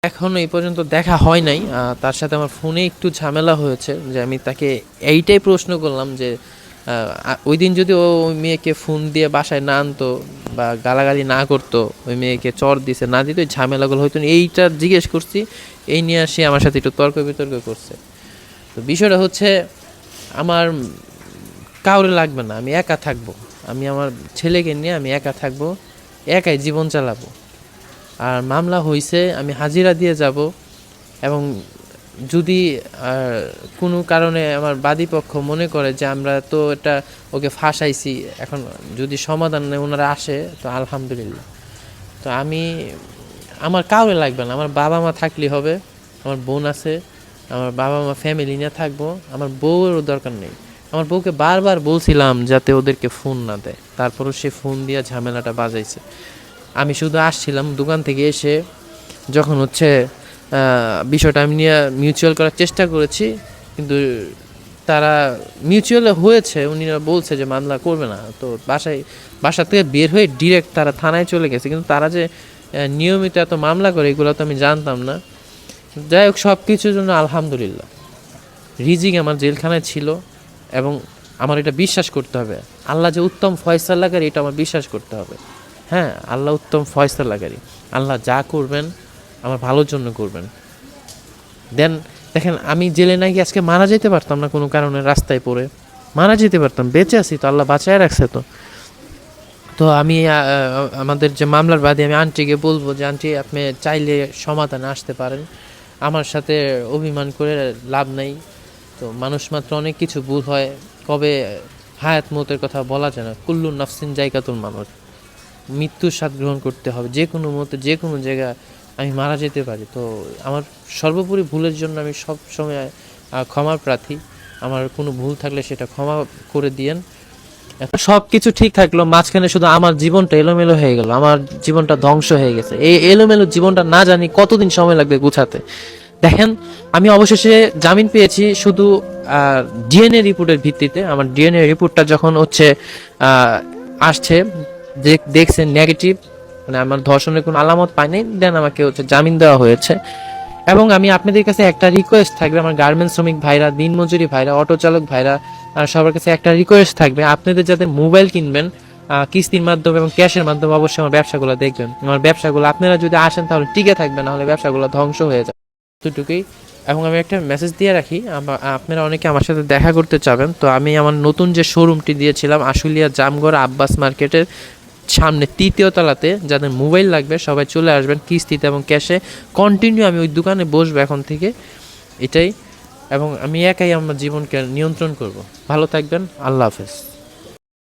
এখনো এই পর্যন্ত দেখা হয় নাই। তার সাথে আমার ফোনে একটু ঝামেলা হয়েছে যে আমি তাকে এইটাই প্রশ্ন করলাম যে ওই দিন যদি ও ওই মেয়েকে ফোন দিয়ে বাসায় না আনতো বা গালাগালি না করতো, ওই মেয়েকে চর দিছে না দিত, ওই ঝামেলাগুলো হয়তো না। এইটা জিজ্ঞেস করছি, এই নিয়ে সে আমার সাথে একটু তর্ক বিতর্ক করছে। তো বিষয়টা হচ্ছে আমার কাউরে লাগবে না, আমি একা থাকবো। আমি আমার ছেলেকে নিয়ে আমি একা থাকবো, একাই জীবন চালাবো। আর মামলা হইছে, আমি হাজিরা দিয়ে যাব। এবং যদি কোনো কারণে আমার বাদীপক্ষ মনে করে যে আমরা তো এটা ওকে ফাঁসাইছি, এখন যদি সমাধান ওনারা আসে তো আলহামদুলিল্লাহ। তো আমি আমার কাউরে লাগবে না, আমার বাবা মা থাকলেই হবে। আমার বোন আছে, আমার বাবা মা ফ্যামিলি নিয়ে থাকবো, আমার বউয়েরও দরকার নেই। আমার বউকে বারবার বলছিলাম যাতে ওদেরকে ফোন না দেয়, তারপরও সে ফোন দিয়ে ঝামেলাটা বাজাইছে। আমি শুধু আসছিলাম দোকান থেকে এসে, যখন হচ্ছে বিষয়টা আমি নিয়ে মিউচুয়াল করার চেষ্টা করেছি, কিন্তু তারা মিউচুয়ালে হয়েছে, উনিরা বলছে যে মামলা করবে না। তো বাসা থেকে বের হয়ে ডিরেক্ট তারা থানায় চলে গেছে, কিন্তু তারা যে নিয়মিত এত মামলা করে এগুলো তো আমি জানতাম না। যাই হোক, সব কিছুর জন্য আলহামদুলিল্লাহ। রিজিক আমার জেলখানায় ছিল, এবং আমার এটা বিশ্বাস করতে হবে আল্লাহ যে উত্তম ফয়সালাকারী, এটা আমার বিশ্বাস করতে হবে। হ্যাঁ, আল্লাহ উত্তম ফয়সালাকারী। আল্লাহ যা করবেন আমার ভালোর জন্য করবেন। দেন দেখেন, আমি জেলে নাকি আজকে মারা যেতে পারতাম না, কোনো কারণে রাস্তায় পড়ে মারা যেতে পারতাম। বেঁচে আছি তো, আল্লাহ বাঁচায় রাখছে। তো তো আমি আমাদের যে মামলার বাদী, আমি আন্টিকে বলবো যে আন্টি, আপনি চাইলে সমাধানে আসতে পারেন, আমার সাথে অভিমান করে লাভ নাই। তো মানুষ মাত্র অনেক কিছু ভুল হয়, কবে হায়াত মতের কথা বলা যায় না। কুল্লু নাফসিন জায়গাতুল মাউত, মৃত্যুর স্বাদ গ্রহণ করতে হবে। যে কোনো মতে যে কোনো জায়গায় আমি মারা যেতে পারি। তো আমার সর্বোপরি ভুলের জন্য আমি সব সময় ক্ষমার প্রার্থী। আমার কোনো ভুল থাকলে সেটা ক্ষমা করে দিয়েন। এখন সব কিছু ঠিক থাকলো, মাঝখানে শুধু আমার জীবনটা এলোমেলো হয়ে গেল, আমার জীবনটা ধ্বংস হয়ে গেছে। এই এলোমেলো জীবনটা না জানি কতদিন সময় লাগবে গুছাতে। দেখেন, আমি অবশেষে জামিন পেয়েছি শুধু ডিএনএ রিপোর্টের ভিত্তিতে। আমার ডিএনএ রিপোর্টটা যখন হচ্ছে আসছে, দেখছেন নেগেটিভ, মানে আমার ধর্ষণের কোনো আলামত পাই নাই, দেন আমাকে হচ্ছে জামিন দেওয়া হয়েছে। এবং আমি আপনাদের কাছে একটা রিকোয়েস্ট থাকবে, আমার গার্মেন্টস শ্রমিক ভাইরা, দিনমজুরি ভাইরা, অটো চালক ভাইরা, সবার কাছে একটা রিকোয়েস্ট থাকবে, আপনাদের যাতে মোবাইল কিনবেন কিস্তির মাধ্যমে এবং ক্যাশের মাধ্যমে, অবশ্যই আমার ব্যবসাগুলো দেখবেন। আমার ব্যবসাগুলো আপনারা যদি আসেন তাহলে টিকে থাকবে, না হলে ব্যবসাগুলো ধ্বংস হয়ে যাবে। এতটুকুই। এবং আমি একটা মেসেজ দিয়ে রাখি, আপনারা অনেকে আমার সাথে দেখা করতে চাবেন, তো আমি আমার নতুন যে শোরুমটি দিয়েছিলাম আশুলিয়া জামগড় আব্বাস মার্কেটের সামনে 3য় তলাতে, যাদের মোবাইল লাগবে সবাই চলে আসবেন কিস্তিতে এবং ক্যাশে। কন্টিনিউ আমি ওই দোকানে বসবো এখন থেকে, এটাই। এবং আমি একাই আমার জীবনকে নিয়ন্ত্রণ করব। ভালো থাকবেন, আল্লাহ হাফেজ।